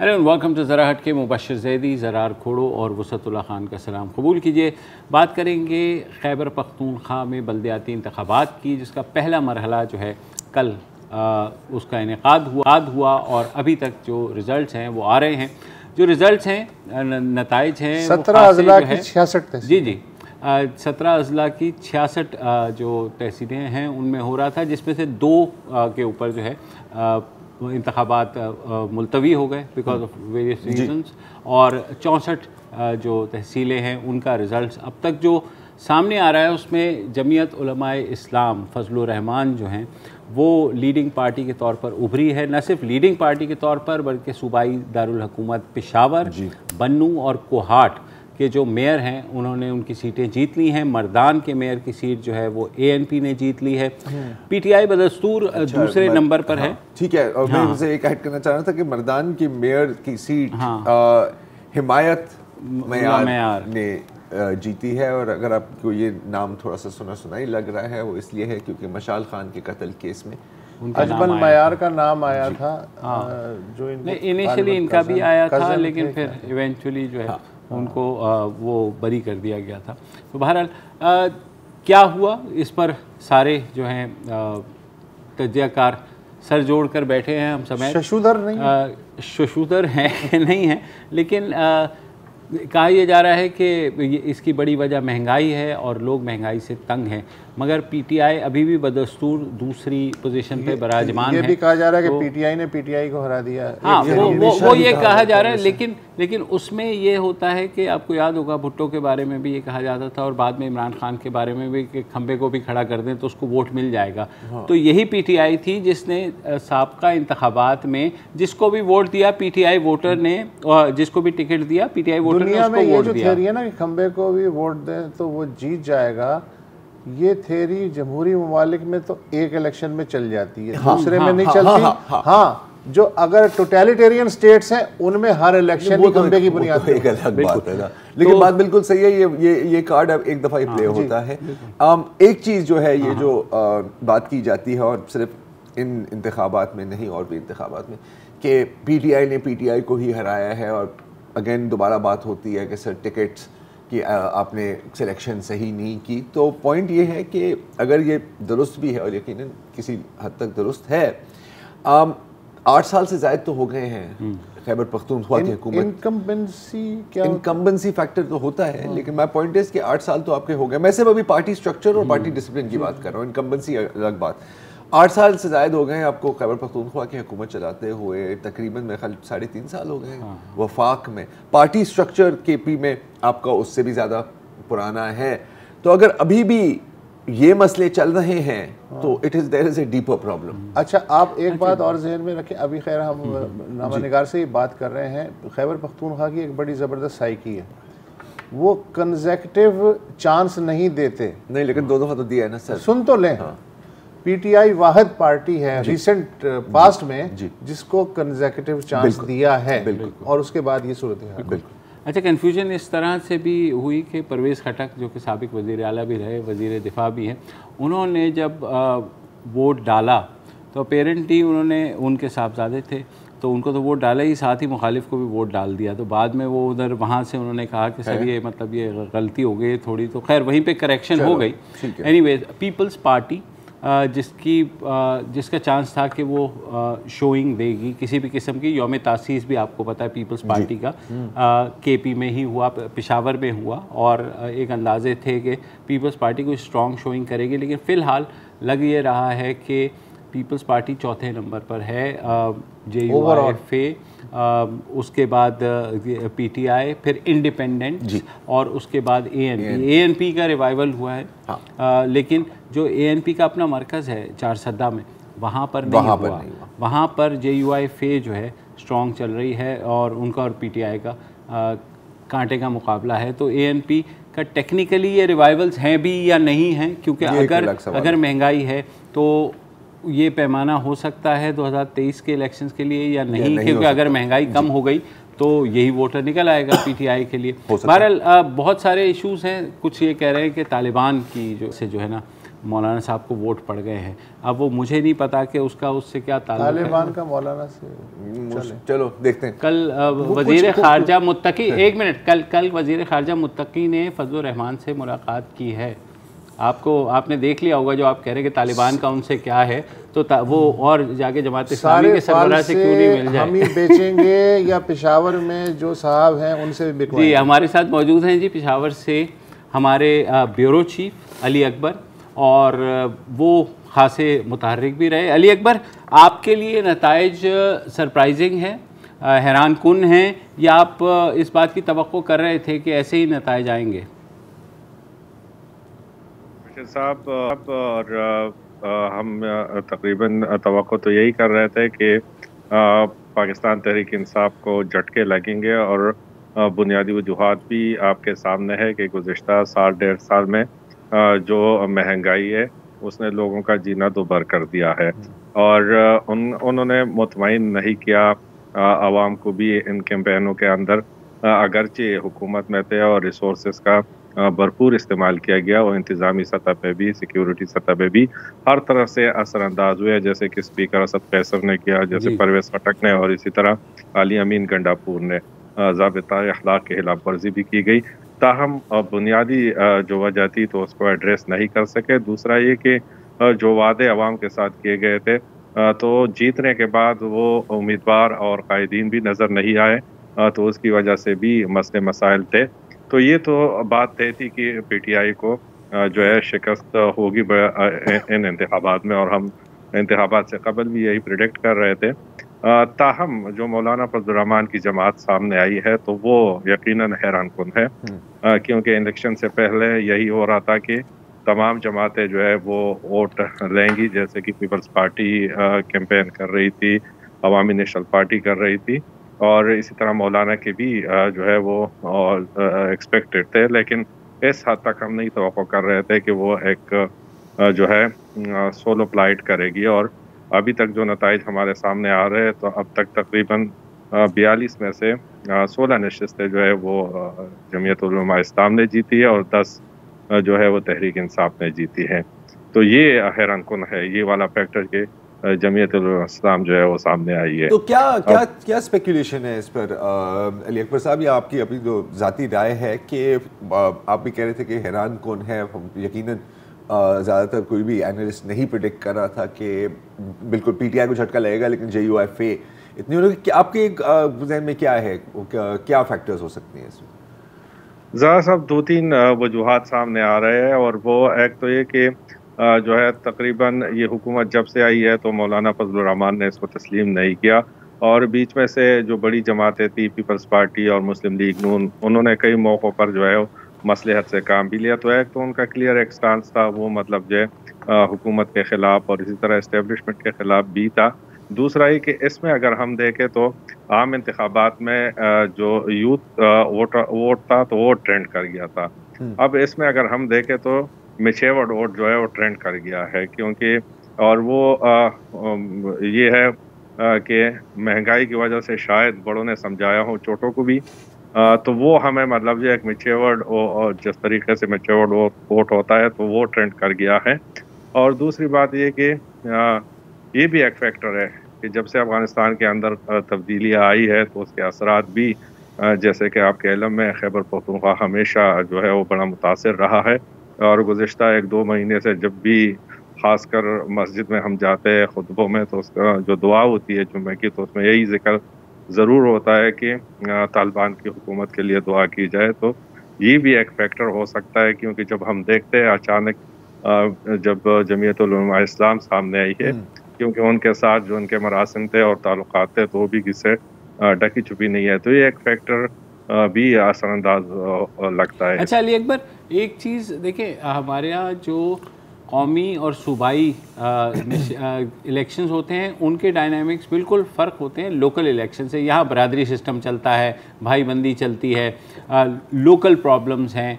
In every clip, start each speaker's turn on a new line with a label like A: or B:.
A: Hello and welcome to ज़रा हट के मुबशर ज़ैदी, ज़रार खोड़ो और वसतुल्लाह खान का सलाम कबूल कीजिए। बात करेंगे खैबर पख्तूनख्वा में बल्दियाती इंतखाबात की, जिसका पहला मरहला जो है कल उसका इनेकाद हुआ और अभी तक जो रिज़ल्ट्स हैं वो आ रहे हैं। जो रिज़ल्ट्स हैं, नताइज हैं
B: 17 अज़ला की 66
A: जी 17 अज़ला की 66 जो तहसीलें हैं उनमें हो रहा था, जिसमें से 2 के ऊपर जो है इंतखाबात मुलतवी हो गए बिकॉज ऑफ वेरियस रीजंस, और 64 जो तहसीलें हैं उनका रिज़ल्ट अब तक जो सामने आ रहा है उसमें जमीयत उलमाए इस्लाम फजलुर रहमान जो हैं वो लीडिंग पार्टी के तौर पर उभरी है। न सिर्फ लीडिंग पार्टी के तौर पर बल्कि सूबाई दारुल हुकूमत पेशावर, बन्नू और कोहाट के जो मेयर हैं उन्होंने उनकी सीटें जीत ली हैं। मर्दान के मेयर की सीट जो है वो ANP ने जीत ली है। PTI बदस्तूर दूसरे नंबर पर है।
C: ठीक है, और मैं मुझे एक ऐड करना चाह रहा था कि मर्दान की मेयर की सीट हिमायत मयार ने जीती है, और अगर आपको ये नाम थोड़ा सा सुना ही लग रहा है वो इसलिए है क्योंकि मशाल खान के कत्ल केस में
B: अजमल मयार का नाम आया था। जो
A: इनिशियली इनका भी आया था, लेकिन फिर इवेंचुअली जो है उनको वो बरी कर दिया गया था। तो बहरहाल क्या हुआ इस पर सारे जो हैं तज्ज़ियाकार सर जोड़ कर बैठे हैं। हम समय शशुदर हैं नहीं हैं, लेकिन कहा यह जा रहा है कि इसकी बड़ी वजह महंगाई है और लोग महंगाई से तंग हैं, मगर PTI अभी भी बदस्तूर दूसरी पोजीशन पे बराजमान है।
B: ये भी कहा जा रहा है कि PTI ने PTI को हरा दिया।
A: हाँ, वो ये कहा जा रहा है, लेकिन उसमें ये होता है कि आपको याद होगा भुट्टो के बारे में भी ये कहा जाता था और बाद में इमरान खान के बारे में भी कि खंबे को भी खड़ा कर दें तो उसको वोट मिल जाएगा। तो यही PTI थी जिसने साबका इंतखाबात में जिसको भी वोट दिया PTI वोटर ने, जिसको भी टिकट दिया PTI वोटर ने उसको वोट दिया।
B: थ्योरी है ना कि खंबे को भी वोट दें तो वो जीत जाएगा, ये थ्योरी जमहूरी ममालिक में तो एक इलेक्शन में चल जाती है, दूसरे में नहीं चलती। हाँ, जो अगर टोटलिटेरियन स्टेट्स हैं उनमें हर इलेक्शन ही खंबे की बुनियाद
C: पर। एक अलग बात है ना, लेकिन बात बिल्कुल सही है। ये कार्ड अब एक दफ़ा ही प्ले होता है। एक चीज़ जो है ये जो बात की जाती है, और सिर्फ इन इंतखाबात में नहीं और भी इंतखाबात में, कि PTI ने PTI को ही हराया है, और अगेन दोबारा बात होती है कि सर टिकट्स कि आपने सिलेक्शन सही नहीं की। तो पॉइंट ये है कि अगर ये दुरुस्त भी है, और यकीनन किसी हद तक दुरुस्त है, 8 साल से ज़ायद तो हो गए हैं खैबर पख्तूनख्वा की हुकूमत। इनकम्बेंसी फैक्टर तो होता है, लेकिन माय पॉइंट इज कि 8 साल तो आपके हो गए। मैं सिर्फ अभी पार्टी स्ट्रक्चर और पार्टी डिसिप्लिन की बात कर रहा हूँ, इनकम्बेंसी अलग बात। 8 साल से ज़ायद हो गए आपको खैबर पख्तूनख्वा की हुकूमत चलाते हुए, तकरीबन मेरे ख्याल 3.5 साल हो गए। वफाक में पार्टी स्ट्रक्चर KP में आपका उससे भी ज़्यादा पुराना है। तो अगर अभी भी ये मसले चल रहे हैं तो there is a deeper problem.
B: अच्छा, आप एक बात और जहन में रखें, अभी खैर हम नामानिगार से ही बात कर रहे हैं, खैबर पख्तूनख्वा की एक बड़ी ज़बरदस्त साइकी है, वो कंसेक्यूटिव चांस नहीं देते।
C: नहीं, लेकिन 2 दफ़ा तो दिया है ना सर।
B: सुन तो लें। PTI वाहिद पार्टी है रिसेंट पास्ट में जिसको कंसेक्यूटिव चांस दिया है, और उसके बाद ये सूरत है।
A: अच्छा, कन्फ्यूजन इस तरह से भी हुई कि परवेज़ खटक जो कि साबिक वज़ीर आला भी रहे, वज़ीर दिफा भी हैं, उन्होंने जब वोट डाला तो अपेरेंटली उन्होंने, उनके साहबजादे थे तो उनको तो वोट डाला ही, साथ ही मुखालिफ को भी वोट डाल दिया। तो बाद में वो उधर वहाँ से उन्होंने कहा कि सर ये मतलब ये गलती हो गई थोड़ी, तो खैर वहीं पे करेक्शन हो गई। एनीवेज, पीपल्स पार्टी जिसका चांस था कि वो शोइंग देगी किसी भी किस्म की, यौम तासीस भी आपको पता है पीपल्स पार्टी का KP में ही हुआ, पेशावर में हुआ, और एक अंदाजे थे कि पीपल्स पार्टी को स्ट्रॉन्ग शोइंग करेगी, लेकिन फ़िलहाल लग ये रहा है कि पीपल्स पार्टी चौथे नंबर पर है, JUIFA, उसके बाद PTI, फिर इंडिपेंडेंट, और उसके बाद ANP का रिवाइवल हुआ है। लेकिन जो ANP का अपना मरकज़ है चारसद्दा में, वहाँ पर नहीं हुआ। वहाँ पर JUIFA जो है स्ट्रॉन्ग चल रही है, और उनका और PTI का कांटे का मुकाबला है। तो ANP का टेक्निकली ये रिवाइवल्स हैं भी या नहीं हैं, क्योंकि अगर महंगाई है तो ये पैमाना हो सकता है 2023 के इलेक्शंस के लिए या नहीं, क्योंकि अगर महंगाई कम हो गई तो यही वोटर निकल आएगा PTI के लिए। बहरहाल बहुत सारे इश्यूज़ हैं। कुछ ये कह रहे हैं कि तालिबान की जो है ना मौलाना साहब को वोट पड़ गए हैं। अब वो मुझे नहीं पता कि उसका उससे क्या ताल्लुक है।
B: तालिबान का मौलाना से
C: चलो देखते हैं।
A: कल वज़ीर ख़ारजा मुत्तकी, एक मिनट, कल वज़ीर ख़ारजा मुत्तकी ने फजलुर रहमान से मुलाकात की है। आपने देख लिया होगा जो आप कह रहे हैं कि तालिबान का उनसे क्या है, तो वो और जाके जमात इस्लामी के सरबराह से क्यों नहीं मिल जाए।
B: हम ही बेचेंगे या पेशावर में जो साहब हैं उनसे भी बिकवाएंगे।
A: जी, हमारे साथ मौजूद हैं जी पेशावर से हमारे ब्यूरो चीफ अली अकबर, और वो खासे मुतहर्रिक भी रहे। अली अकबर, आपके लिए नताइज सरप्राइजिंग है, हैरान कुन हैं, या आप इस बात की तवक्को कर रहे थे कि ऐसे ही नताइज आएंगे?
D: साहब, और हम तकरीबन तवक्को तो यही कर रहे थे कि पाकिस्तान तहरीक इंसाफ को झटके लगेंगे, और बुनियादी वजूहात भी आपके सामने है कि गुज़िश्ता साल 1.5 साल में जो महंगाई है उसने लोगों का जीना दोबार कर दिया है, और उन्होंने मुतमईन नहीं किया आवाम को भी इन कैंपेनों के अंदर। अगरचे हुकूमत में थे और रिसोर्सेज का भरपूर इस्तेमाल किया गया, और इंतज़ामी सतह पे भी, सिक्योरिटी सतह पे भी हर तरफ से असरअंदाज हुए, जैसे कि स्पीकर असद कैसर ने किया, जैसे परवेज़ खटक ने, और इसी तरह अली अमीन गंडापुर ने। ज़ाबिता अखलाक की खिलाफ वर्जी भी की गई। ताहम बुनियादी जो वजह थी तो उसको एड्रेस नहीं कर सके। दूसरा ये कि जो वादे अवाम के साथ किए गए थे तो जीतने के बाद वो उम्मीदवार और कायदीन भी नज़र नहीं आए, तो उसकी वजह से भी मसले मसाइल थे। तो ये तो बात तय थी कि PTI को जो है शिकस्त होगी इन इंतखाबात में, और हम इंतखाबात से कबल भी यही प्रिडिक्ट कर रहे थे। ताहम जो मौलाना फजलुर रहमान की जमात सामने आई है तो वो यकीनन हैरान कुन है, क्योंकि इलेक्शन से पहले यही हो रहा था कि तमाम जमातें जो है वो वोट लेंगी, जैसे कि पीपल्स पार्टी कैंपेन कर रही थी, अवामी नेशनल पार्टी कर रही थी, और इसी तरह मौलाना के भी जो है वो एक्सपेक्टेड थे। लेकिन इस हद तक हम नहीं तवक्को कर रहे थे कि वो एक जो है सोलो फ्लाइट करेगी, और अभी तक जो नताइज हमारे सामने आ रहे हैं तो अब तक तकरीबन 42 में से 16 नशिस्तें जो है वो जमीयत उलमा इस्लाम ने जीती है, और 10 जो है वो तहरीक इंसाफ ने जीती है। तो ये हैरान कुन है, ये वाला फैक्टर के जमीयत उलमा इस्लाम जो है वो सामने आई है।
C: तो क्या स्पेकुलेशन है इस पर अली अकबर साहब, या आपकी अपनी जो ज़ाती राय है कि आप भी कह रहे थे कि हैरान कौन है, यकीनन ज़्यादातर कोई भी एनालिस्ट नहीं प्रिडिक्ट कर रहा था कि बिल्कुल PTI को झटका लगेगा, लेकिन JUFA इतनी उन्होंने, आपके जहन में क्या है, क्या फैक्टर्स हो सकते हैं इसमें?
D: ज़रा साहब 2-3 वजूहात सामने आ रहे हैं, और वो एक तो ये कि जो है तकरीबन ये हुकूमत जब से आई है तो मौलाना फजलुर रहमान ने इसको तस्लीम नहीं किया, और बीच में से जो बड़ी जमातें थी, पीपल्स पार्टी और मुस्लिम लीग नून, उन्होंने कई मौक़ों पर जो है मसलहत से काम भी लिया। तो एक तो उनका क्लियर एक स्टांस था, वो मतलब जो है हुकूमत के ख़िलाफ़ और इसी तरह इस्टेब्लिशमेंट के ख़िलाफ़ भी था। दूसरा ये कि इसमें अगर हम देखें तो आम इंतखाबात में जो यूथ वोट था तो वो ट्रेंड कर गया था। अब इसमें अगर हम देखें तो मिचेवर्ड वोट जो है वो ट्रेंड कर गया है, क्योंकि और वो ये है कि महंगाई की वजह से शायद बड़ों ने समझाया हो छोटों को भी, तो वो हमें मतलब जो एक मिचेवर्ड और जिस तरीके से मिचेवर्ड वोट होता है तो वो ट्रेंड कर गया है। और दूसरी बात ये कि ये भी एक फैक्टर है कि जब से अफ़गानिस्तान के अंदर तब्दीलियाँ आई है तो उसके असरात भी जैसे कि आपके इल्म में खैबर पख्तूनख्वा हमेशा जो है वो बड़ा मुतासिर रहा है, और गुज़िश्ता 1-2 महीने से जब भी ख़ासकर मस्जिद में हम जाते हैं खुतबों में तो उसका जो दुआ होती है जुम्मे की, तो उसमें यही जिक्र ज़रूर होता है कि तालिबान की हुकूमत के लिए दुआ की जाए। तो ये भी एक फैक्टर हो सकता है, क्योंकि जब हम देखते हैं अचानक जब जमीयत उलमा इस्लाम सामने आई है, क्योंकि उनके साथ जो उनके मरासिम थे और ताल्लुकात थे तो वो भी किसी ढकी छुपी नहीं है, तो ये एक फैक्टर भी असरअंदाज लगता है।
A: अच्छा अली अकबर, एक चीज़ देखें, हमारे यहाँ जो कौमी और सूबाई इलेक्शंस होते हैं उनके डायनामिक्स बिल्कुल फ़र्क होते हैं लोकल इलेक्शन से। यहाँ बरादरी सिस्टम चलता है, भाईबंदी चलती है, लोकल प्रॉब्लम्स हैं,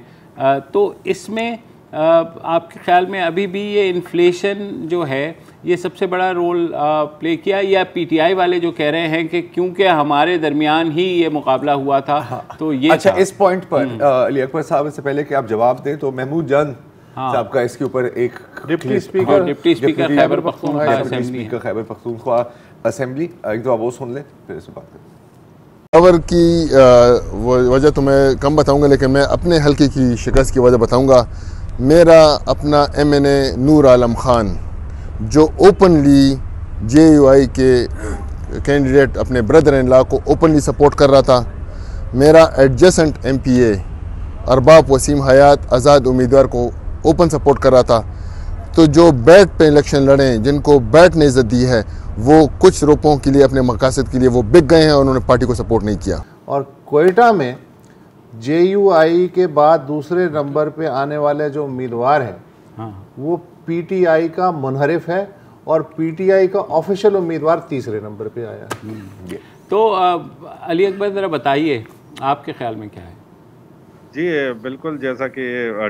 A: तो इसमें आपके ख्याल में अभी भी ये इन्फ्लेशन जो है ये सबसे बड़ा रोल प्ले किया, या PTI वाले जो कह रहे हैं कि क्योंकि हमारे दरमियान ही ये मुकाबला हुआ था तो ये
C: अच्छा इस पॉइंट पर अली अकबर साहब, इससे पहले कि आप जवाब दें तो महमूद जान साहब का इसके ऊपर एक
B: deputy speaker
A: Khyber
C: Pakhtunkhwa assembly, एक दो वो सुन लें फिर इस बात करें।
E: पावर की वजह तो मैं कम बताऊंगा, लेकिन मैं अपने हल्के की शिकस्त की वजह बताऊंगा। मेरा अपना MNA नूर आलम खान, जो ओपनली JUI के कैंडिडेट अपने ब्रदर इन लॉ को ओपनली सपोर्ट कर रहा था, मेरा एडजेसेंट MPA अरबाब वसीम हयात आज़ाद उम्मीदवार को ओपन सपोर्ट कर रहा था, तो जो बैट पे इलेक्शन लड़े, जिनको बैट ने इज्जत दी है, वो कुछ रुपयों के लिए, अपने मकासद के लिए वो बिक गए हैं और उन्होंने पार्टी को सपोर्ट नहीं किया।
B: और कोयटा में JUI के बाद दूसरे नंबर पे आने वाले जो उम्मीदवार हैं वो PTI का मुनहरिफ है और PTI का ऑफिशियल उम्मीदवार तीसरे नंबर पे आया है।
A: तो अली अकबर ज़रा बताइए आपके ख्याल में क्या है?
D: जी बिल्कुल, जैसा कि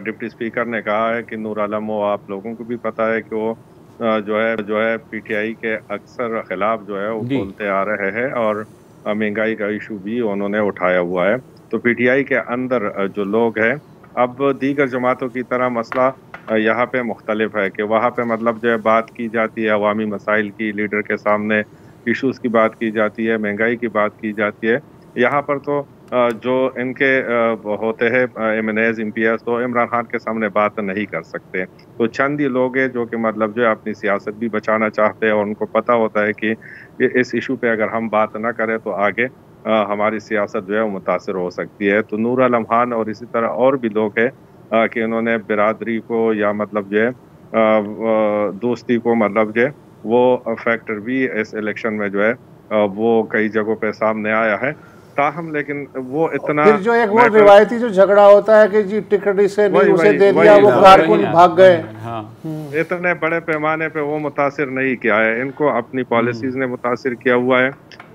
D: डिप्टी स्पीकर ने कहा है कि नूर आलम, वो आप लोगों को भी पता है कि वो जो है PTI के अक्सर खिलाफ जो है वो बोलते आ रहे हैं और महंगाई का इशू भी उन्होंने उठाया हुआ है। तो PTI के अंदर जो लोग हैं, अब दीगर जमातों की तरह मसला यहाँ पे मुख्तलिफ है कि वहाँ पे मतलब जो है बात की जाती है अवामी मसाइल की, लीडर के सामने इश्यूज़ की बात की जाती है, महंगाई की बात की जाती है। यहाँ पर तो जो इनके होते हैं MNAs MPs, तो इमरान खान के सामने बात नहीं कर सकते। तो चंद ही लोग हैं जो कि मतलब जो है अपनी सियासत भी बचाना चाहते हैं और उनको पता होता है कि इस इशू पे अगर हम बात ना करें तो आगे हमारी सियासत जो है वो मुतासर हो सकती है। तो नूर आलम खान और इसी तरह और भी लोग हैं कि उन्होंने बिरादरी को या मतलब जो है दोस्ती को मतलब जो है वो फैक्टर भी इस इलेक्शन में जो है वो कई जगहों पे सामने आया है। ताहम लेकिन वो इतना
B: फिर जो एक वो रिवायती जो झगड़ा होता है कि जी टिकट इसे नहीं उसे दे दिया, वो कारकुन भाग गए,
D: इतने बड़े पैमाने पे वो मुतासिर नहीं किया है। इनको अपनी पॉलिसीज ने मुतासिर किया हुआ है।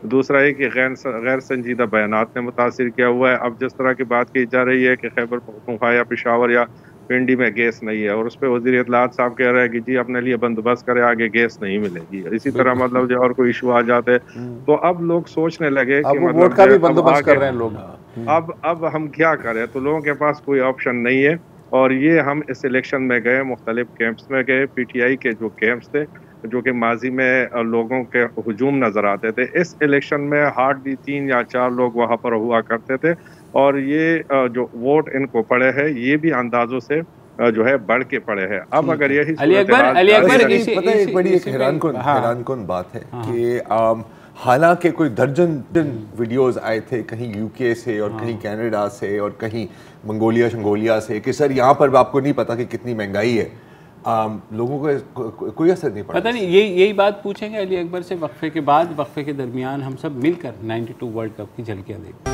D: दूसरा है कि गैर संजीदा बयानात ने मुतासिर किया हुआ है। अब जिस तरह की बात की जा रही है कि खैबर पख्तूनख्वा या पेशावर या पिंडी में गैस नहीं है और उस पर वज़ीर इत्तलात साहब कह रहे हैं कि जी अपने लिए बंदोबस्त करें, आगे गैस नहीं मिलेगी। इसी तरह मतलब जो और कोई इशू आ जाते तो अब लोग सोचने लगे कि मतलब
B: वोट का भी बंदोबस्त कर रहे हैं लोग।
D: अब हम क्या करें, तो लोगों के पास कोई ऑप्शन नहीं है। और ये हम इस इलेक्शन में गए, मुख्तलिफ कैंप्स में गए, PTI के जो कैंप्स थे जो कि माजी में लोगों के हुजूम नजर आते थे, इस इलेक्शन में हार्डली 3 या 4 लोग वहाँ पर हुआ करते थे। और ये जो वोट इनको पड़े हैं ये भी अंदाजों से जो है बढ़ के पड़े हैं। अब अगर यही
C: एक बड़ी हैरानकुन बात है कि हालांकि कोई दर्जन वीडियोस आए थे कहीं UK से और कहीं कनाडा से और कहीं मंगोलिया से कि सर यहाँ पर आपको नहीं पता कि कितनी महंगाई है, लोगों को कोई असर नहीं पड़ा।
A: पता नहीं, यही बात पूछेंगे अली अकबर से वक्फे के बाद। वक्फे के दरमियान हम सब मिलकर 92 वर्ल्ड कप की झलकियाँ देखें।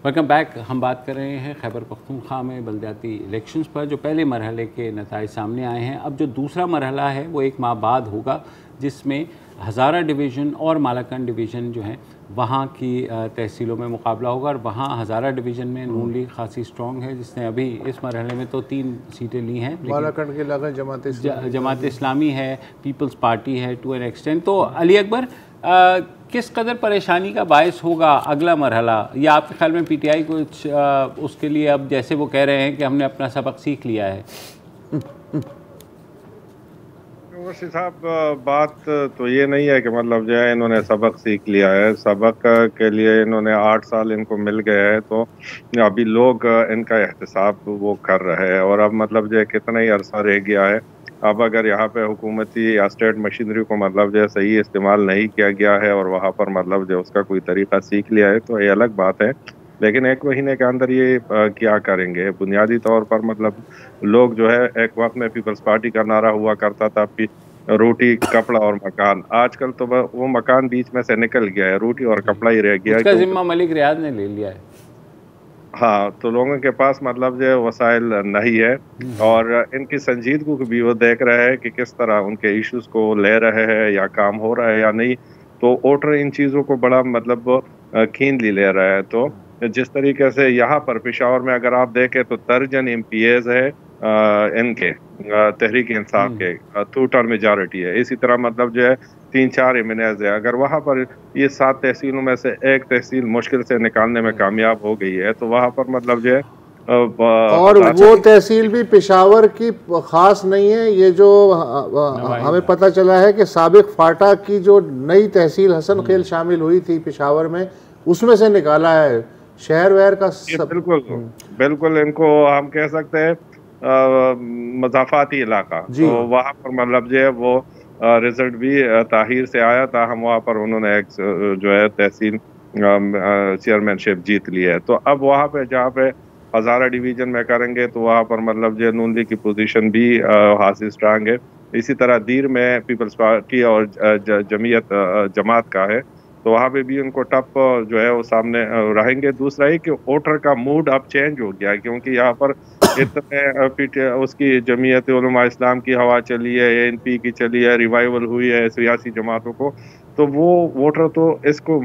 A: Welcome back. हम बात कर रहे हैं खैबर पख्तूनख्वा में बलदियाती इलेक्शंस पर, जो पहले मरहले के नताइज सामने आए हैं। अब जो दूसरा मरहला है वो 1 माह बाद होगा, जिसमें हज़ारा डिवीज़न और मालाकंड डिवीज़न जो हैं वहाँ की तहसीलों में मुकाबला होगा। और वहाँ हज़ारा डिवीज़न में नून लीग खासी स्ट्रॉन्ग है, जिसने अभी इस मरहले में तो 3 सीटें ली हैं।
B: मालाकंड के अलावा
A: जमात इस्लामी है, पीपल्स पार्टी है टू एन एक्सटेंट। तो अली अकबर, किस कदर परेशानी का बायस होगा अगला मरहला, या आपके ख्याल में PTI कुछ उसके लिए, अब जैसे वो कह रहे हैं कि हमने अपना सबक सीख लिया है?
D: वैसे साहब, बात तो ये नहीं है कि मतलब जो है इन्होंने सबक सीख लिया है। सबक के लिए इन्होंने 8 साल इनको मिल गए हैं, तो अभी लोग इनका एहतसाब वो कर रहे हैं। और अब मतलब जो है कितना ही अरसा रह गया है, अब अगर यहाँ पे हुकूमती या स्टेट मशीनरी को मतलब जो है सही इस्तेमाल नहीं किया गया है और वहाँ पर मतलब जो उसका कोई तरीका सीख लिया है तो ये अलग बात है। लेकिन 1 महीने के अंदर ये क्या करेंगे? बुनियादी तौर पर मतलब लोग जो है, एक वक्त में पीपल्स पार्टी का नारा हुआ करता था रोटी कपड़ा और मकान, आजकल तो वो मकान बीच में से निकल गया है, रोटी और कपड़ा ही रह गया है।
A: उसका जिम्मा मलिक रियाज ने ले लिया है।
D: हाँ, तो लोगों के पास मतलब जो है वसाइल नहीं है और इनकी संजीदगी भी वो देख रहे हैं कि किस तरह उनके इश्यूज को ले रहे हैं या काम हो रहा है या नहीं। तो वोटर इन चीज़ों को बड़ा मतलब कीनली ले रहा है। तो जिस तरीके से यहाँ पर पेशावर में अगर आप देखें तो दर्जन MPs है इनके तहरीक इंसाफ के 2 टर्म मेजॉरिटी है। इसी तरह मतलब जो है 3-4 एमएनएज है, अगर वहाँ पर ये 7 तहसीलों में से एक तहसील मुश्किल से निकालने में कामयाब हो गई है, तो वहाँ पर मतलब जो है
B: और वो तहसील भी पेशावर की खास नहीं है। ये जो हमें पता चला है कि साबिक फाटा की जो नई तहसील हसन खेल शामिल हुई थी पेशावर में, उसमें से निकाला है शहर वहर का सब।
D: बिल्कुल बिल्कुल, इनको हम कह सकते हैं मज़ाफ़ाती इलाका। तो वहाँ पर मतलब जो है वो रिजल्ट भी ताहिर से आया था, हम वहाँ पर उन्होंने एक जो है तहसील चेयरमैनशिप जीत ली है। तो अब वहाँ पे जहाँ पे हज़ारा डिवीज़न में करेंगे तो वहाँ पर मतलब जो नून लीग की पोजीशन भी हासिल स्ट्रांग है। इसी तरह दीर में पीपल्स पार्टी और जमात का है, तो वहाँ पे भी उनको टफ जो है वो सामने रहेंगे। दूसरा है कि वोटर का मूड अब चेंज हो गया, क्योंकि यहाँ पर इतने उसकी जमीयत उलमा इस्लाम की हवा चली है, एएनपी की चली है, रिवाइवल हुई है सियासी जमातों को, तो वो वोटर तो इसको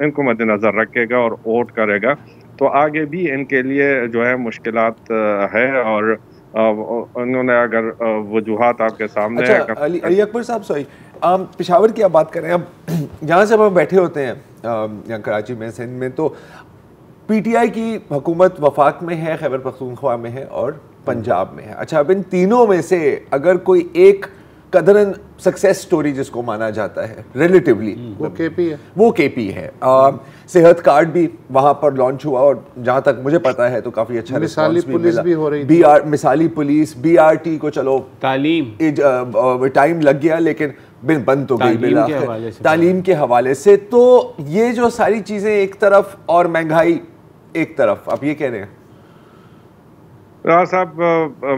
D: इनको मद्देनज़र रखेगा और वोट करेगा। तो आगे भी इनके लिए जो है मुश्किलात है, और उन्होंने अगर वजूहात आपके सामने
C: अच्छा, अली अकबर साहब सॉरी, पेशावर की आप बात करें, अब जहाँ से हम बैठे होते हैं यहाँ कराची में, सिंध में, तो पीटीआई की हुकूमत वफाक में है, खैबर पख्तूनख्वा में है और पंजाब में है। अच्छा, अब इन तीनों में से अगर कोई एक कदरन सक्सेस स्टोरी जिसको माना जाता है रिलेटिवली,
B: वो केपी है।
C: वो केपी है। सेहत कार्ड भी वहाँ पर लॉन्च हुआ और जहाँ तक मुझे पता है तो काफ़ी अच्छा
B: मिसाली पुलिस भी हो रही थी।
C: मिसाली पुलिस, बीआरटी को चलो
A: तालीम
C: टाइम लग गया, लेकिन बंद तो गई तालीम के हवाले से। तो ये जो सारी चीज़ें एक तरफ और महंगाई एक तरफ, आप ये कह रहे हैं?
D: साहब,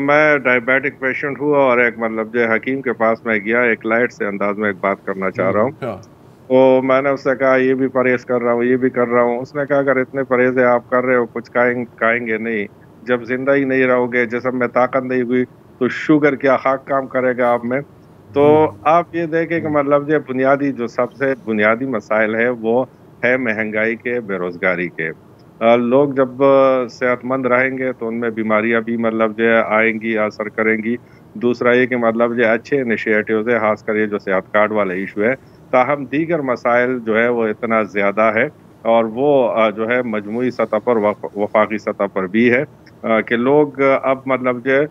D: मैं डायबिटिक पेशेंट हूँ और एक मतलब जो हकीम के पास मैं गया, एक लाइट से अंदाज में एक बात करना चाह रहा हूँ। तो मैंने उससे कहा ये भी परहेज कर रहा हूँ, ये भी कर रहा हूँ। उसने कहा अगर इतने परहेज आप कर रहे हो, कुछ खाएंगे नहीं, जब जिंदा ही नहीं रहोगे, जिस्म में ताकत नहीं हुई, तो शुगर क्या खाक काम करेगा आप में। तो आप ये देखें कि मतलब जो बुनियादी, जो सबसे बुनियादी मसाइल है वो है महंगाई के, बेरोजगारी के। लोग जब सेहतमंद रहेंगे तो उनमें बीमारियां भी मतलब जो है आएंगी, असर करेंगी। दूसरा ये कि मतलब जो अच्छे इनिशिएटिव्स है, खासकर ये जो सेहत कार्ड वाला इशू है, ताहम दीगर मसाइल जो है वो इतना ज़्यादा है, और वो जो है मजमूई सतह पर, वफाकी सतह पर भी है कि लोग अब मतलब जो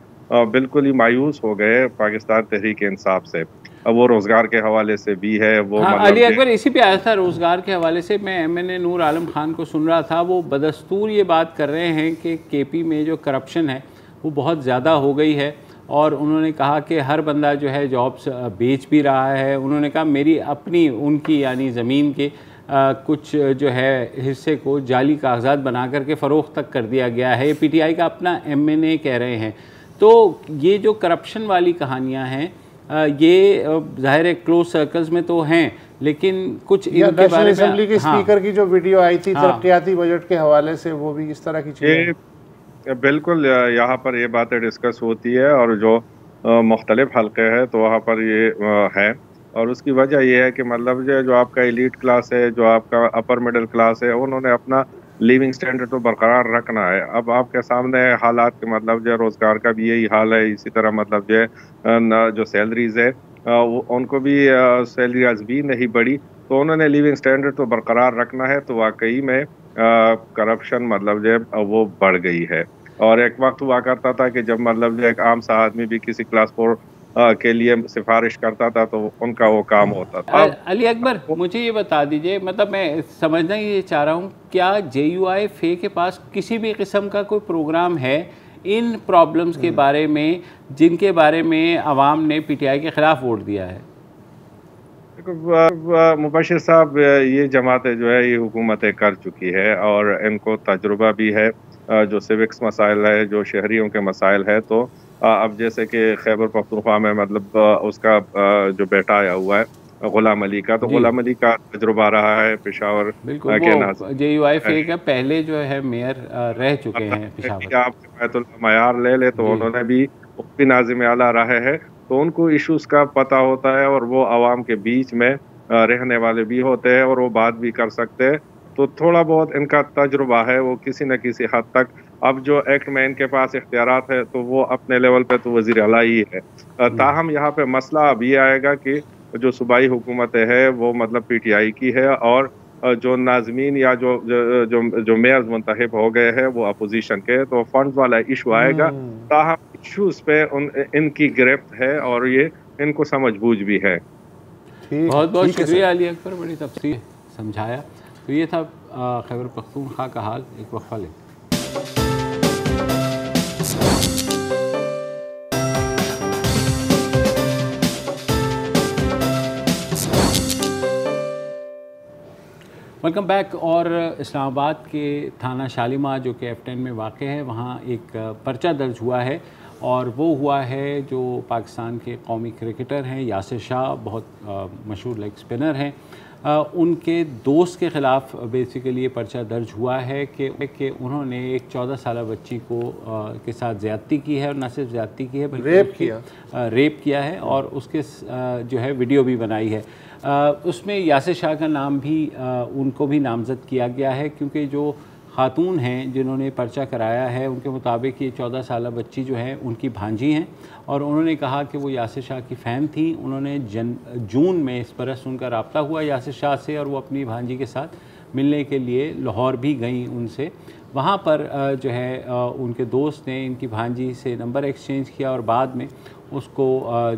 D: बिल्कुल ही मायूस हो गए पाकिस्तान तहरीक इंसाफ से। अब वो रोज़गार के हवाले से भी है वो।
A: हाँ, अली अकबर इसी पे आया था, रोज़गार के हवाले से। मैं एमएनए नूर आलम खान को सुन रहा था, वो बदस्तूर ये बात कर रहे हैं कि केपी में जो करप्शन है वो बहुत ज़्यादा हो गई है, और उन्होंने कहा कि हर बंदा जो है जॉब्स बेच भी रहा है। उन्होंने कहा मेरी अपनी, उनकी यानी ज़मीन के कुछ जो है हिस्से को जाली कागजात बना करके फ़रोख्त तक कर दिया गया है। ये पीटीआई का अपना एमएनए कह रहे हैं। तो ये जो करप्शन वाली कहानियाँ हैं, ये ज़ाहिर है क्लोज सर्कल्स में तो हैं, लेकिन कुछ इनके बारे में
B: असेंबली के स्पीकर की जो वीडियो आई थी तरक्याती बजट के हवाले से, वो भी इस तरह की चीज़।
D: बिल्कुल यहाँ पर ये बातें डिस्कस होती है, और जो मुख्तलिफ हल्के हैं तो वहाँ पर ये है। और उसकी वजह ये है कि मतलब जो आपका एलीट क्लास है, जो आपका अपर मिडिल क्लास है, उन्होंने अपना लिविंग स्टैंडर्ड तो बरकरार रखना है। अब आपके सामने हालात के मतलब जो रोज़गार का भी यही हाल है, इसी तरह मतलब जो सैलरीज है उनको भी सैलरीज भी नहीं बढ़ी, तो उन्होंने लिविंग स्टैंडर्ड तो बरकरार रखना है। तो वाकई में करप्शन मतलब जो वो बढ़ गई है। और एक वक्त हुआ करता था कि जब मतलब जो एक आम सा आदमी भी किसी क्लास 4 के लिए सिफारिश करता था तो उनका वो काम होता था।
A: अली अकबर, मुझे ये बता दीजिए, मतलब मैं समझना ये चाह रहा हूँ, क्या JUIFA के पास किसी भी किस्म का कोई प्रोग्राम है इन प्रॉब्लम्स के बारे में, जिनके बारे में आवाम ने पीटीआई के ख़िलाफ़ वोट दिया है?
D: मुबशिर साहब, ये जमातें जो है ये हुकूमतें कर चुकी है और इनको तजुर्बा भी है। जो सिविक्स मसाइल है, जो शहरियों के मसाइल है, तो अब जैसे कि खैबर पख्तूनख्वा में मतलब उसका जो बेटा आया हुआ है गुलाम अली का, तो गुलाम अली का तजुर्बा रहा है पेशावर
A: के JUIFA का पहले जो है मेयर रह चुके हैं पेशावर।
D: आप बैतुल मयार ले ले तो उन्होंने भी नाज़िम आला रहे हैं, तो उनको इश्यूज का पता होता है और वो आवाम के बीच में रहने वाले भी होते हैं और वो बात भी कर सकते हैं। तो थोड़ा बहुत इनका तजुर्बा है वो किसी न किसी हद तक। अब जो एक्ट में इनके पास इख्तियारात है तो वो अपने लेवल पे तो वज़ीर आला ही है। ताहम यहाँ पे मसला अब ये आएगा कि जो सूबाई हुकूमत है वो मतलब PTI की है, और जो नाजमीन या जो मेयर्स मुंतखब हो गए हैं वो अपोजिशन के, तो फंड्स वाला इशू आएगा। ताहम इशूज पे इनकी गिरफ्त है और ये इनको समझबूझ भी है।
A: बहुत बहुत शुक्रिया अली अकबर, बड़ी तफसील समझाया। तो ये था खैबर पख्तूनख्वा का हाल। एक वक्फा ले। Welcome back. और इस्लामाबाद के थाना शालीमार जो कि F10 में वाक़ है, वहाँ एक पर्चा दर्ज हुआ है, और वो हुआ है जो पाकिस्तान के कौमी क्रिकेटर हैं यासिर शाह, बहुत मशहूर लेग स्पिनर हैं, उनके दोस्त के ख़िलाफ़ बेसिकली ये पर्चा दर्ज हुआ है कि उन्होंने एक 14 साल बच्ची को के साथ ज़्यादती की है, और न सिर्फ ज़्यादती की है बल्कि रेप किया है, और उसके जो है वीडियो भी बनाई है। उसमें यासिर शाह का नाम भी उनको भी नामज़द किया गया है, क्योंकि जो खातून हैं जिन्होंने पर्चा कराया है उनके मुताबिक ये 14 साल बच्ची जो है उनकी भांजी हैं, और उन्होंने कहा कि वो यासिर शाह की फ़ैन थी। उन्होंने जून में इस बरस उनका रब्ता हुआ यासिर शाह से, और वो अपनी भांजी के साथ मिलने के लिए लाहौर भी गई उनसे। वहाँ पर जो है उनके दोस्त ने इनकी भांजी से नंबर एक्सचेंज किया, और बाद में उसको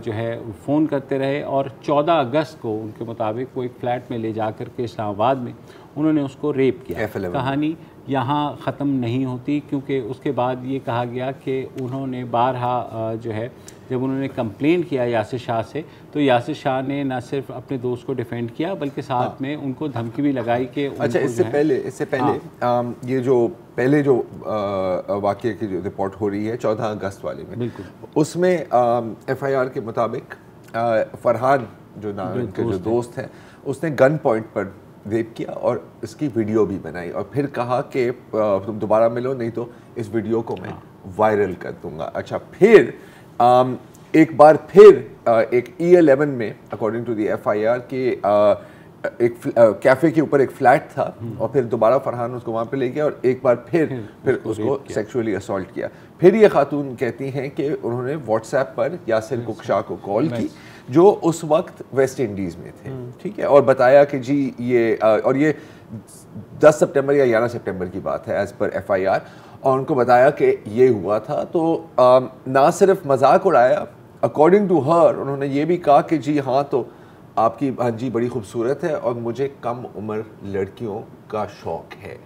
A: जो है फ़ोन करते रहे, और 14 अगस्त को उनके मुताबिक वो एक फ़्लैट में ले जा कर के इस्लामाबाद में उन्होंने उसको रेप किया। कहानी यहाँ ख़त्म नहीं होती, क्योंकि उसके बाद ये कहा गया कि उन्होंने बारहा जो है जब उन्होंने कंप्लेन किया यासिर शाह से, तो यासिर शाह ने न सिर्फ अपने दोस्त को डिफेंड किया बल्कि साथ में उनको धमकी भी लगाई कि
C: अच्छा, इससे पहले ये जो पहले जो वाक़ये की जो रिपोर्ट हो रही है 14 अगस्त वाले में, उसमें FIR के मुताबिक फरहान जो नाम के जो दोस्त है उसने गन पॉइंट पर रेप किया और इसकी वीडियो भी बनाई, और फिर कहा कि तुम दोबारा मिलो नहीं तो इस वीडियो को मैं वायरल कर दूंगा। अच्छा, फिर एक बार फिर एक E11 में अकॉर्डिंग टू द FIR के एक कैफ़े के ऊपर एक फ्लैट था, और फिर दोबारा फरहान उसको वहाँ पे ले गया और एक बार फिर उसको सेक्सुअली असॉल्ट किया। फिर ये खातून कहती हैं कि उन्होंने व्हाट्सएप पर यासिर शाह को कॉल की, जो उस वक्त वेस्ट इंडीज़ में थे, ठीक है, और बताया कि जी ये और ये 10 सितंबर या 11 सितंबर की बात है एज़ पर FIR, और उनको बताया कि ये हुआ था। तो ना सिर्फ मजाक उड़ाया, अकॉर्डिंग टू हर उन्होंने ये भी कहा कि जी हाँ, तो आपकी भांजी बड़ी खूबसूरत है और मुझे कम उम्र लड़कियों का शौक है।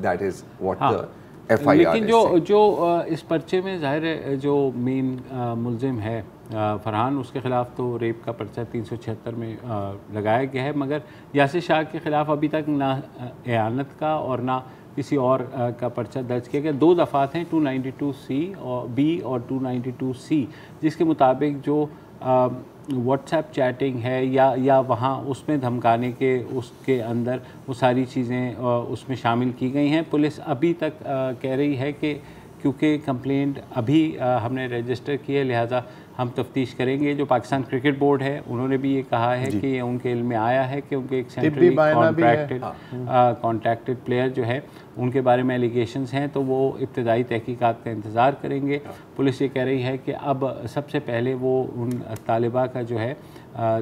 C: That is what the FIR।
A: लेकिन जो इस पर्चे में ज़ाहिर है जो मेन मुल्ज़िम है फरहान, उसके ख़िलाफ़ तो रेप का पर्चा 376 में लगाया गया है, मगर यासिर शाह के ख़िलाफ़ अभी तक ना एआनत का और ना किसी और का पर्चा दर्ज किया गया। 2 दफ़ात हैं 292C और B और 292C, जिसके मुताबिक जो व्हाट्सएप चैटिंग है या वहाँ उसमें धमकाने के उसके अंदर वो सारी चीज़ें उसमें शामिल की गई हैं। पुलिस अभी तक कह रही है कि क्योंकि कंप्लेंट अभी हमने रजिस्टर की है, लिहाजा हम तफ्तीश करेंगे। जो पाकिस्तान क्रिकेट बोर्ड है उन्होंने भी ये कहा है कि ये उनके इल्म में आया है कि उनके एक सेंट्रली कॉन्ट्रैक्टेड प्लेयर जो है उनके बारे में एलिगेशंस हैं, तो वो इब्तदाई तहकीकात का इंतज़ार करेंगे। पुलिस ये कह रही है कि अब सबसे पहले वो उन तालिबा का जो है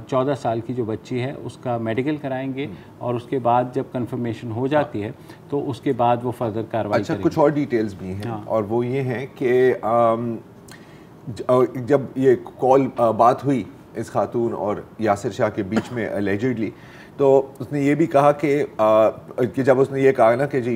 A: 14 साल की जो बच्ची है उसका मेडिकल कराएंगे, और उसके बाद जब कंफर्मेशन हो जाती है तो उसके बाद वो फर्दर कार्रवाई करेंगे।
C: कुछ और डिटेल्स भी हैं, और वो ये हैं कि जब ये कॉल बात हुई इस खातून और यासिर शाह के बीच में एलिजिडली, तो उसने ये भी कहा कि जब उसने ये कहा ना कि जी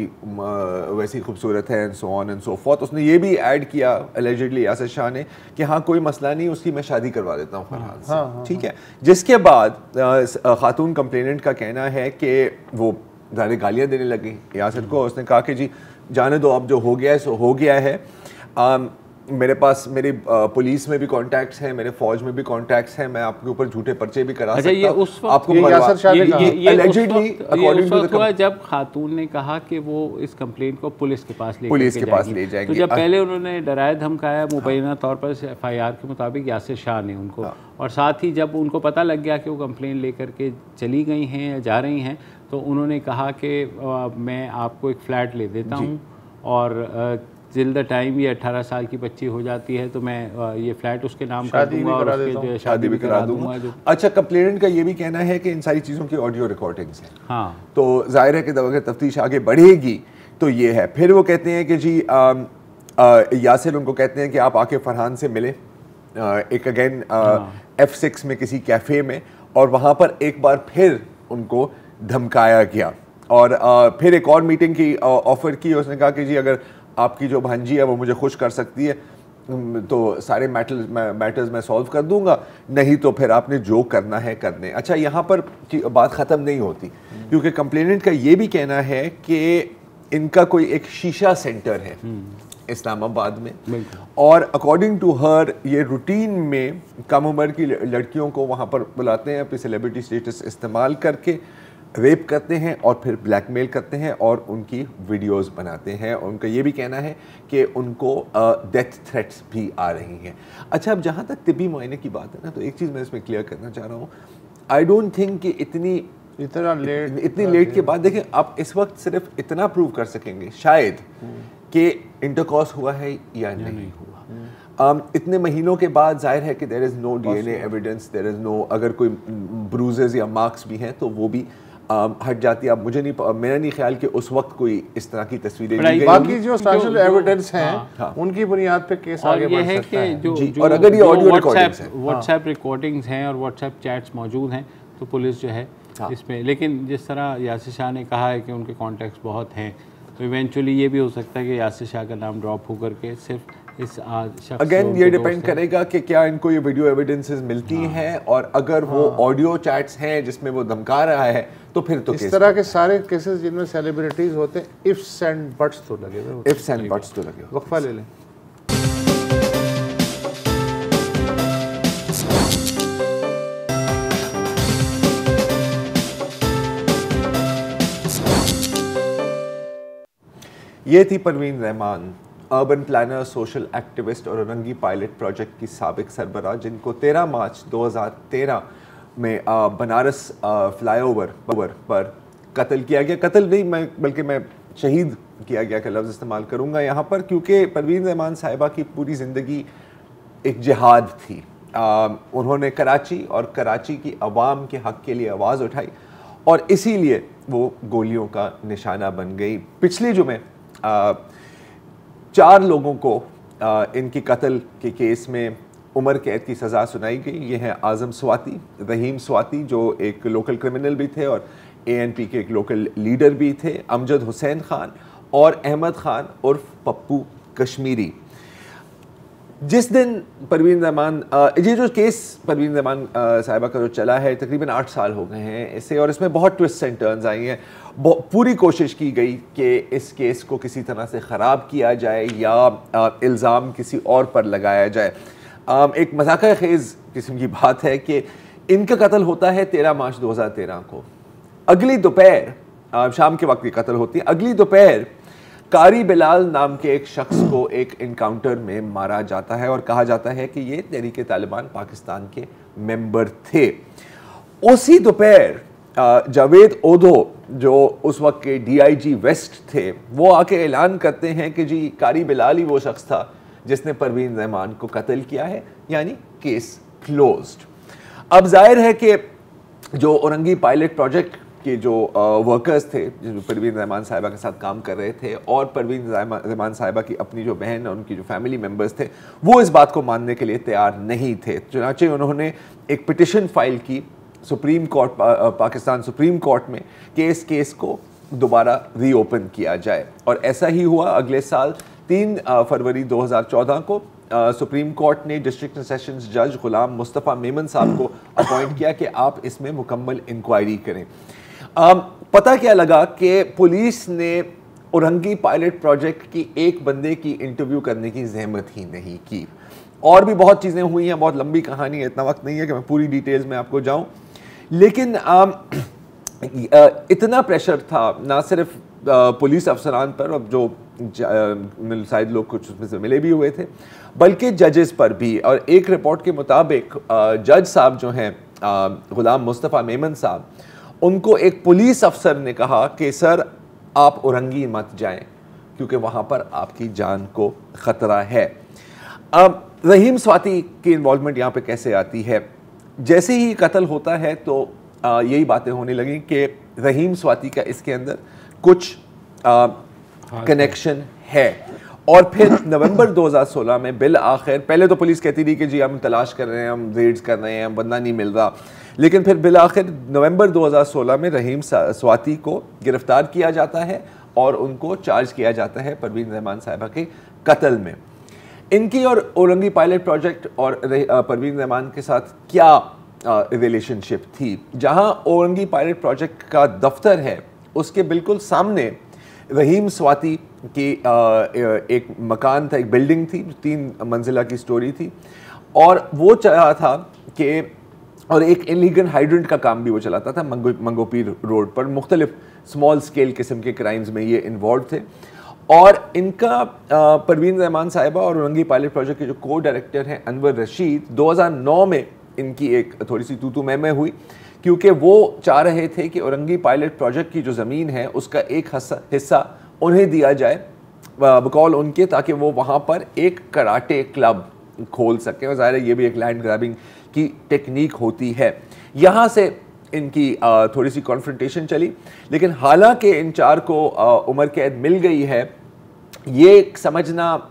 C: वैसी खूबसूरत है and so on and so forth, उसने ये भी ऐड किया एलिजिडली यासिर शाह ने कि हाँ कोई मसला नहीं, उसकी मैं शादी करवा देता हूँ फरहान से, ठीक है। जिसके बाद खातून कंप्लेनेंट का कहना है कि वो ज़ाहिर गालियाँ देने लगी यासिर को। उसने कहा कि जी जाने दो, अब जो हो गया है सो हो गया है, मेरे पास मेरी पुलिस में भी कॉन्टैक्ट्स हैं, मेरे फौज में भी कॉन्टैक्ट्स हैं, मैं आपके ऊपर झूठे पर्चे भी करा सकता हूं।
A: ये उस वक्त
C: आपको
A: जब खातून ने कहा कि वो इस कंप्लेंट को पुलिस के पास ले जाएंगे, तो जब पहले उन्होंने डराया धमकाया मुबैना तौर पर FIR के मुताबिक यासिर शाह ने उनको, और साथ ही जब उनको पता लग गया कि वो कंप्लेंट लेकर के चली गई हैं या जा रही हैं, तो उन्होंने कहा कि मैं आपको एक फ़्लैट ले देता हूँ और जिल द टाइम ये 18 साल की बच्ची हो जाती है तो मैं ये फ्लैट उसके नाम कर दूंगा और उसके जो है शादी भी करा दूंगा।
C: अच्छा, कंप्लेनेंट का ये भी कहना है कि इन सारी चीज़ों की ऑडियो रिकॉर्डिंग्स हैं।
A: हाँ,
C: तो जाहिर है कि अगर तफ्तीश आगे बढ़ेगी तो ये है। फिर वो कहते हैं कि जी यासिर उनको कहते हैं कि आप आके फरहान से मिले एक अगेन F6 में किसी कैफ़े में, और वहाँ पर एक बार फिर उनको धमकाया गया और फिर एक और मीटिंग की ऑफ़र की। उसने कहा कि जी अगर आपकी जो भांजी है वो मुझे खुश कर सकती है तो सारे मैटर्स मैं सॉल्व कर दूंगा, नहीं तो फिर आपने जो करना है करने। अच्छा, यहाँ पर बात ख़त्म नहीं होती क्योंकि कंप्लेनेंट का ये भी कहना है कि इनका कोई एक शीशा सेंटर है इस्लामाबाद में, और अकॉर्डिंग टू हर ये रूटीन में कम उम्र की लड़कियों को वहाँ पर बुलाते हैं, अपनी सेलिब्रिटी स्टेटस इस्तेमाल करके रेप करते हैं और फिर ब्लैकमेल करते हैं और उनकी वीडियोस बनाते हैं। और उनका ये भी कहना है कि उनको डेथ थ्रेट्स भी आ रही हैं। अच्छा, अब जहाँ तक तिब्बी मुआयने की बात है ना, तो एक चीज़ मैं इसमें क्लियर करना चाह रहा हूँ। आई डोंट थिंक कि इतनी लेट के बाद, देखिए आप इस वक्त सिर्फ इतना प्रूव कर सकेंगे शायद कि इंटरकॉर्स हुआ है या नहीं हुआ। इतने महीनों के बाद जाहिर है कि there is no DNA evidence, there is no, अगर कोई ब्रूजेस या मार्क्स भी हैं तो वो भी हट जाती है। अब मुझे नहीं, मेरा नहीं ख्याल कि उस वक्त कोई इस तरह की तस्वीरें ली गई।
B: बाकी जो स्पेशल एविडेंस हैं उनकी बुनियाद पे केस आगे बढ़ सकता है।
C: और अगर ये ऑडियो रिकॉर्डिंग्स हैं,
A: व्हाट्सएप रिकॉर्डिंग्स हैं और व्हाट्सएप चैट्स मौजूद हैं तो पुलिस जो है इसमें, लेकिन जिस तरह यासिर शाह ने कहा है कि उनके कॉन्टैक्ट्स बहुत हैं, तो इवेंचुअली ये भी हो सकता है कि यासिर शाह का नाम ड्रॉप होकर के सिर्फ इस शख्स,
C: अगेन ये डिपेंड करेगा कि क्या इनको ये वीडियो एविडेंसेस मिलती हैं, और अगर वो ऑडियो चैट्स हैं जिसमें वो धमका रहा है तो फिर तो
B: इस तरह के सारे केसेस जिनमें सेलिब्रिटीज होते हैं, इफ्स एंड बट्स तो लगे हुए,
C: इफ्स एंड बट्स तो लगे।
B: वक्फा ले लें।
C: ये थी Parveen Rahman, urban planner, social activist और औरंगी पायलट प्रोजेक्ट की साबिक सरबराह, जिनको 13 मार्च 2013 में बनारस फ्लाईओवर पर कत्ल किया गया। कत्ल नहीं, बल्कि मैं शहीद किया गया का लफ्ज़ इस्तेमाल करूँगा यहाँ पर, क्योंकि परवीन रहमान साहिबा की पूरी ज़िंदगी एक जिहाद थी। उन्होंने कराची और कराची की आवाम के हक़ के लिए आवाज़ उठाई और इसीलिए वो गोलियों का निशाना बन गई। पिछले जुमे 4 लोगों को इनकी कत्ल के केस में उम्र कैद की सज़ा सुनाई गई। ये हैं आज़म स्वाति, रहीम स्वाति जो एक लोकल क्रिमिनल भी थे और ANP के एक लोकल लीडर भी थे, अमजद हुसैन खान और अहमद खान उर्फ पप्पू कश्मीरी। जिस दिन परवीन रहमान, ये जो केस परवीन रहमान साहिबा का जो चला है, तकरीबन 8 साल हो गए हैं इसे, और इसमें बहुत ट्विस्ट एंड टर्न्स आई हैं। पूरी कोशिश की गई कि इस केस को किसी तरह से ख़राब किया जाए या इल्ज़ाम किसी और पर लगाया जाए। एक मज़ाक़ खेज़ किस्म की बात है कि इनका कत्ल होता है 13 मार्च 2013 को। अगली दोपहर, शाम के वक्त की कत्ल होती है, अगली दोपहर कारी बिलाल नाम के एक शख्स को एक इनकाउंटर में मारा जाता है और कहा जाता है कि ये तहरीक तालिबान पाकिस्तान के मेंबर थे। उसी दोपहर जावेद ओधो जो उस वक्त के DIG वेस्ट थे, वो आके ऐलान करते हैं कि जी कारी बिलाल ही वो शख्स था जिसने परवीन रहमान को कत्ल किया है, यानी केस क्लोज्ड। अब जाहिर है कि जो औरंगी पायलट प्रोजेक्ट के जो वर्कर्स थे जो परवीन रहमान साहिबा के साथ काम कर रहे थे, और परवीन रहमान साहिबा की अपनी जो बहन और उनकी जो फैमिली मेम्बर्स थे, वो इस बात को मानने के लिए तैयार नहीं थे। चुनांचे उन्होंने एक पिटिशन फाइल की supreme court, Pakistan supreme court में कि इस केस को दोबारा रीओपन किया जाए, और ऐसा ही हुआ। अगले साल 3 फरवरी 2014 को सुप्रीम कोर्ट ने डिस्ट्रिक्ट सेशंस जज गुलाम मुस्तफ़ा मेमन साहब को अपॉइंट किया कि आप इसमें मुकम्मल इंक्वायरी करें। पता क्या लगा कि पुलिस ने औरंगी पायलट प्रोजेक्ट की एक बंदे की इंटरव्यू करने की जहमत ही नहीं की। और भी बहुत चीज़ें हुई हैं, बहुत लंबी कहानी है, इतना वक्त नहीं है कि मैं पूरी डिटेल्स में आपको जाऊं, लेकिन इतना प्रेशर था ना सिर्फ पुलिस अफसरान पर, अब जो शायद लोग कुछ उसमें से मिले भी हुए थे, बल्कि जजेस पर भी। और एक रिपोर्ट के मुताबिक जज साहब जो हैं गुलाम मुस्तफ़ा मेमन साहब, उनको एक पुलिस अफसर ने कहा कि सर आप औरंगी मत जाएं, क्योंकि वहाँ पर आपकी जान को ख़तरा है। अब रहीम स्वाति की इन्वॉल्वमेंट यहाँ पे कैसे आती है? जैसे ही कत्ल होता है तो यही बातें होने लगी कि रहीम स्वाति का इसके अंदर कुछ कनेक्शन है। और फिर नवंबर 2016 में बिल आखिर, पहले तो पुलिस कहती थी कि जी हम तलाश कर रहे हैं, हम रेड्स कर रहे हैं, बंदा नहीं मिल रहा, लेकिन फिर बिल आखिर नवंबर 2016 में रहीम स्वाति को गिरफ्तार किया जाता है और उनको चार्ज किया जाता है परवीन रहमान साहिबा के कत्ल में। इनकी और औरंगी पायलट प्रोजेक्ट और परवीन रहमान के साथ क्या रिलेशनशिप थी? जहां औरंगी पायलट प्रोजेक्ट का दफ्तर है उसके बिल्कुल सामने रहीम स्वाति की एक मकान था, एक बिल्डिंग थी, 3 मंजिला की स्टोरी थी, और वो चाहा था कि, और एक इलीगल हाइड्रेंट का काम भी वो चलाता था मंगोपीर रोड पर। मुख्तलिफ स्मॉल स्केल किस्म के क्राइम्स में ये इन्वॉल्व थे। और इनका परवीन रहमान साहिबा और औरंगी पायलट प्रोजेक्ट के जो को डायरेक्टर हैं अनवर रशीद, 2009 में इनकी एक थोड़ी सी तू मैं हुई, क्योंकि वो चाह रहे थे कि औरंगी पायलट प्रोजेक्ट की जो ज़मीन है उसका एक हिस्सा उन्हें दिया जाए बकौल उनके, ताकि वो वहाँ पर एक कराटे क्लब खोल सकें। और ज़ाहिर है ये भी एक लैंड ग्रैबिंग की टेक्निक होती है। यहाँ से इनकी थोड़ी सी कॉन्फ्रंटेशन चली, लेकिन हालांकि इन 4 को उम्र कैद मिल गई है, ये समझना,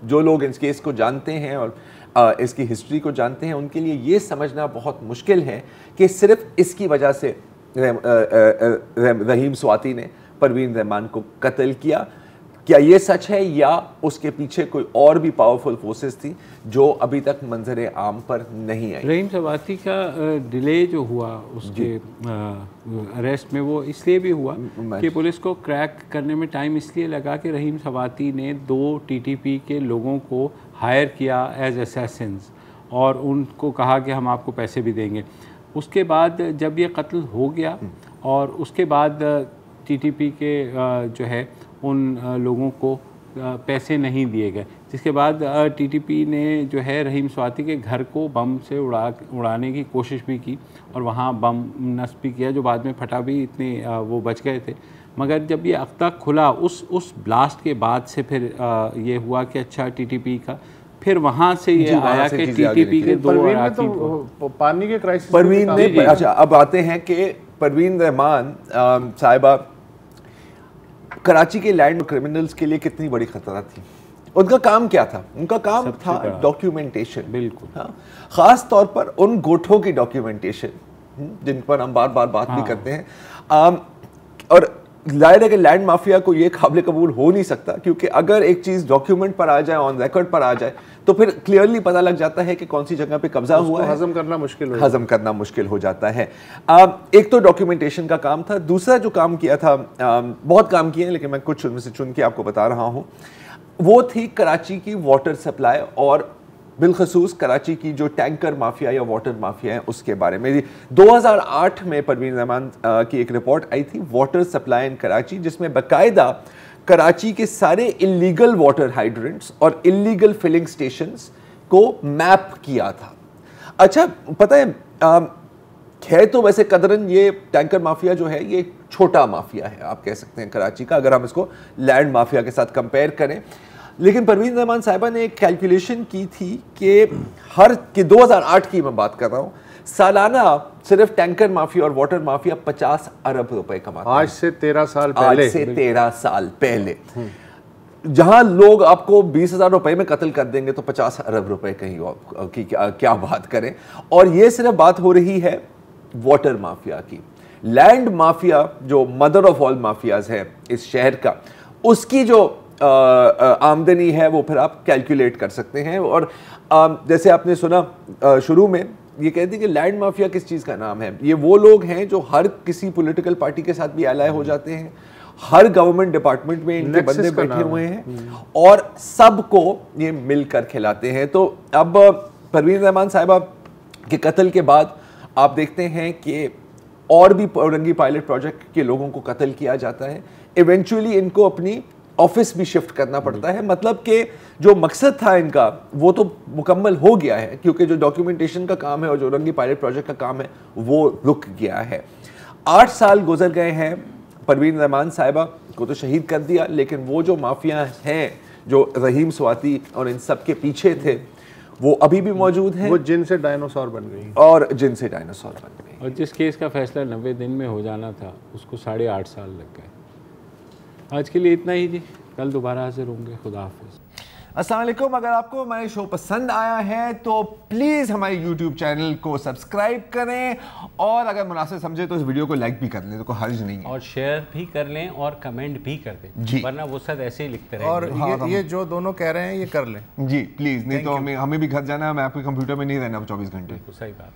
C: जो लोग इस केस को जानते हैं और इसकी हिस्ट्री को जानते हैं, उनके लिए ये समझना बहुत मुश्किल है कि सिर्फ इसकी वजह से रहीम स्वाति ने परवीन रहमान को कत्ल किया। क्या ये सच है या उसके पीछे कोई और भी पावरफुल फोर्सेस थी जो अभी तक मंजर आम पर नहीं आई?
A: रहीम स्वाति का डिले जो हुआ उसके अरेस्ट में, वो इसलिए भी हुआ कि पुलिस को क्रैक करने में टाइम इसलिए लगा कि रहीम स्वाति ने 2 टीटीपी के लोगों को हायर किया एज असैसिन्स और उनको कहा कि हम आपको पैसे भी देंगे। उसके बाद जब ये कत्ल हो गया और उसके बाद टीटीपी के जो है उन लोगों को पैसे नहीं दिए गए, जिसके बाद टीटीपी ने जो है रहीम स्वाति के घर को बम से उड़ाने की कोशिश भी की और वहाँ बम नस्ब भी किया, जो बाद में फटा भी, इतने वो बच गए थे। मगर जब ये अख्ता खुला उस ब्लास्ट के बाद से फिर ये हुआ कि अच्छा टीटीपी का, फिर वहाँ से ये आया कि टीटीपी के 2 अराकी
B: तो पानी के क्राइसिस
C: परवीन ने, अच्छा अब आते हैं कि परवीन रहमान साहिबा कराची के लैंड क्रिमिनल्स के लिए कितनी बड़ी खतरा थी। उनका काम क्या था? उनका काम था डॉक्यूमेंटेशन।
A: बिल्कुल,
C: हाँ, खास तौर पर उन गोठों की डॉक्यूमेंटेशन जिन पर हम बार बार बात भी करते हैं। और जाहिर है कि लैंड माफिया को ये काबिल कबूल हो नहीं सकता, क्योंकि अगर एक चीज़ डॉक्यूमेंट पर आ जाए, ऑन रिकॉर्ड पर आ जाए, तो फिर क्लियरली पता लग जाता है कि कौन सी जगह पे कब्जा हुआ है।
B: हजम करना मुश्किल हो
C: जाता है। एक तो डॉक्यूमेंटेशन का काम था। दूसरा जो काम किया था, बहुत काम किए हैं लेकिन मैं कुछ उनमें से चुन के आपको बता रहा हूँ, वो थी कराची की वाटर सप्लाई और बिलखसूस कराची की जो टैंकर माफिया या वाटर माफिया है उसके बारे में। 2008 में परवीन रहमान की एक रिपोर्ट आई थी, वाटर सप्लाई इन कराची, जिसमें बाकायदा कराची के सारे इलीगल वाटर हाइड्रेंट्स और इलीगल फिलिंग स्टेशंस को मैप किया था। अच्छा, पता है तो वैसे कदरन ये टैंकर माफिया जो है ये छोटा माफिया है, आप कह सकते हैं कराची का, अगर हम इसको लैंड माफिया के साथ कंपेयर करें। लेकिन परवीन रहमान साहिबा ने एक कैलकुलेशन की थी कि 2008 की मैं बात कर रहा हूँ, सालाना सिर्फ टैंकर माफिया और वाटर माफिया 50 अरब रुपए कमाता है।
B: आज से 13
C: साल पहले जहां लोग आपको 20,000 रुपए में कत्ल कर देंगे तो 50 अरब रुपए कहीं की क्या बात करें। और ये सिर्फ बात हो रही है वाटर माफिया की। लैंड माफिया जो मदर ऑफ ऑल माफियाज है इस शहर का, उसकी जो आमदनी है वो फिर आप कैलकुलेट कर सकते हैं। और जैसे आपने सुना शुरू में, ये कहते हैं कि लैंड माफिया किस चीज़ का नाम है? ये वो लोग हैं जो हर किसी पॉलिटिकल पार्टी के साथ भी अलाय हो जाते हैं, हर गवर्नमेंट डिपार्टमेंट में इनके बंदे बैठे हुए हैं और सबको ये मिलकर खिलाते हैं। तो अब परवीन रहमान साहिबा के कत्ल के बाद आप देखते हैं कि और भी औरंगी पायलट प्रोजेक्ट के लोगों को कत्ल किया जाता है। इवेंचुअली इनको अपनी ऑफिस भी शिफ्ट करना पड़ता है। मतलब कि जो मकसद था इनका वो तो मुकम्मल हो गया है, क्योंकि जो डॉक्यूमेंटेशन का काम है और जो औरंगी पायलट प्रोजेक्ट का काम है वो रुक गया है। 8 साल गुजर गए हैं परवीन रहमान साहिबा को तो शहीद कर दिया, लेकिन वो जो माफिया हैं जो रहीम स्वाति और इन सब के पीछे थे वो अभी भी मौजूद हैं।
B: वो जिनसे डायनासोर बन गई
C: और जिनसे डायनासोर बन गई।
A: और जिस केस का फैसला 90 दिन में हो जाना था उसको 8.5 साल लग गए। आज के लिए इतना ही जी, कल दोबारा हाजिर होंगे। खुदा हाफिज़।
C: अस्सलाम वालेकुम। अगर आपको हमारे शो पसंद आया है तो प्लीज़ हमारे YouTube चैनल को सब्सक्राइब करें, और अगर मुनासिब समझे तो इस वीडियो को लाइक भी कर लें, तो कोई हर्ज नहीं है,
A: और शेयर भी कर लें और कमेंट भी कर दें
C: जी,
A: वरना वो सब ऐसे ही लिखते रहेंगे।
B: और ये जो दोनों कह रहे हैं ये कर लें
C: जी प्लीज़, नहीं तो हमें भी घर जाना है, मैं आपके कंप्यूटर में नहीं रहना 24 घंटे।
A: सही बात।